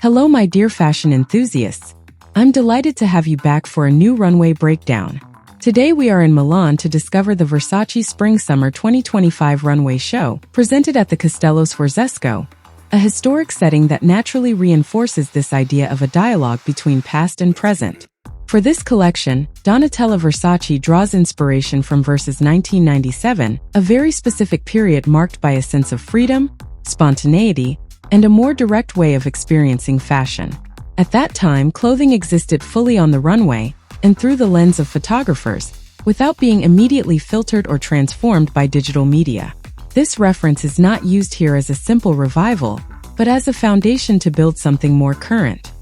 Hello my dear fashion enthusiasts. I'm delighted to have you back for a new runway breakdown. Today we are in Milan to discover the Versace Spring-Summer 2025 runway show, presented at the Castello Sforzesco, a historic setting that naturally reinforces this idea of a dialogue between past and present. For this collection, Donatella Versace draws inspiration from Versace's 1997, a very specific period marked by a sense of freedom, spontaneity, and a more direct way of experiencing fashion. At that time, clothing existed fully on the runway and through the lens of photographers, without being immediately filtered or transformed by digital media. This reference is not used here as a simple revival, but as a foundation to build something more current.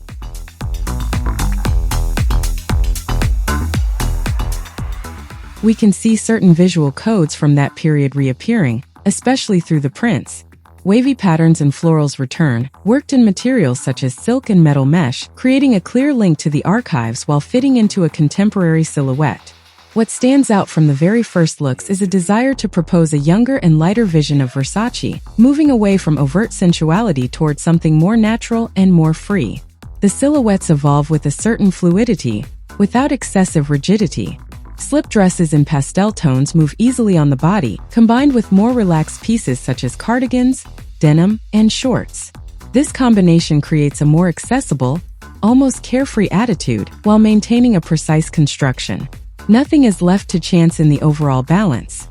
We can see certain visual codes from that period reappearing, especially through the prints. Wavy patterns and florals return, worked in materials such as silk and metal mesh, creating a clear link to the archives while fitting into a contemporary silhouette. What stands out from the very first looks is a desire to propose a younger and lighter vision of Versace, moving away from overt sensuality towards something more natural and more free. The silhouettes evolve with a certain fluidity, without excessive rigidity. Slip dresses in pastel tones move easily on the body, combined with more relaxed pieces such as cardigans, denim, and shorts. This combination creates a more accessible, almost carefree attitude while maintaining a precise construction. Nothing is left to chance in the overall balance.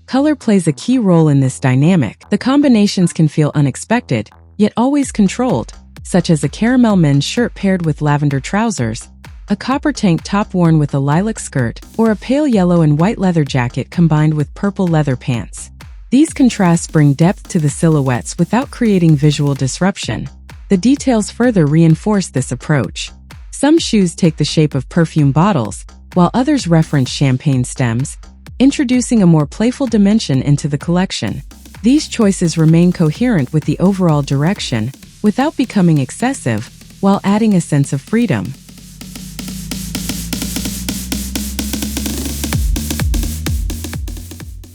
Color plays a key role in this dynamic. The combinations can feel unexpected, yet always controlled, such as a caramel men's shirt paired with lavender trousers, a copper tank top worn with a lilac skirt, or a pale yellow and white leather jacket combined with purple leather pants. These contrasts bring depth to the silhouettes without creating visual disruption. The details further reinforce this approach. Some shoes take the shape of perfume bottles, while others reference champagne stems, introducing a more playful dimension into the collection. These choices remain coherent with the overall direction, without becoming excessive, while adding a sense of freedom.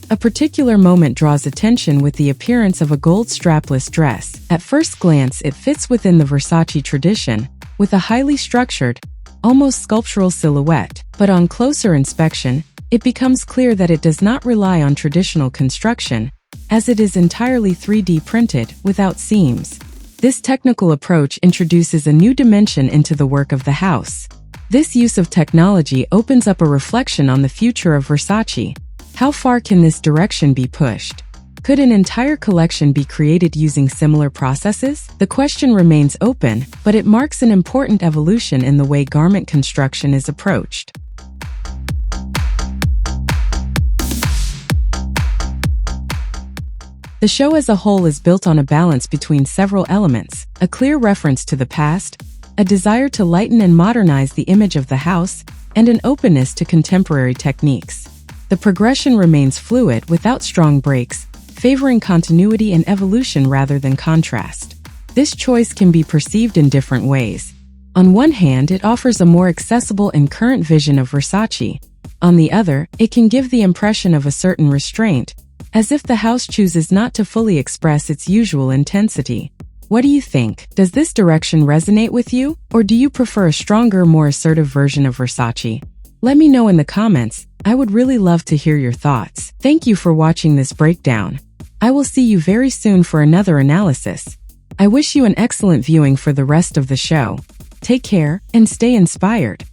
A particular moment draws attention with the appearance of a gold strapless dress. At first glance, it fits within the Versace tradition, with a highly structured, almost sculptural silhouette. But on closer inspection, it becomes clear that it does not rely on traditional construction, as it is entirely 3D printed, without seams. This technical approach introduces a new dimension into the work of the house. This use of technology opens up a reflection on the future of Versace. How far can this direction be pushed? Could an entire collection be created using similar processes? The question remains open, but it marks an important evolution in the way garment construction is approached. The show as a whole is built on a balance between several elements: a clear reference to the past, a desire to lighten and modernize the image of the house, and an openness to contemporary techniques. The progression remains fluid without strong breaks, favoring continuity and evolution rather than contrast. This choice can be perceived in different ways. On one hand, it offers a more accessible and current vision of Versace. On the other, it can give the impression of a certain restraint, as if the house chooses not to fully express its usual intensity. What do you think? Does this direction resonate with you, or do you prefer a stronger, more assertive version of Versace? Let me know in the comments. I would really love to hear your thoughts. Thank you for watching this breakdown. I will see you very soon for another analysis. I wish you an excellent viewing for the rest of the show. Take care and stay inspired.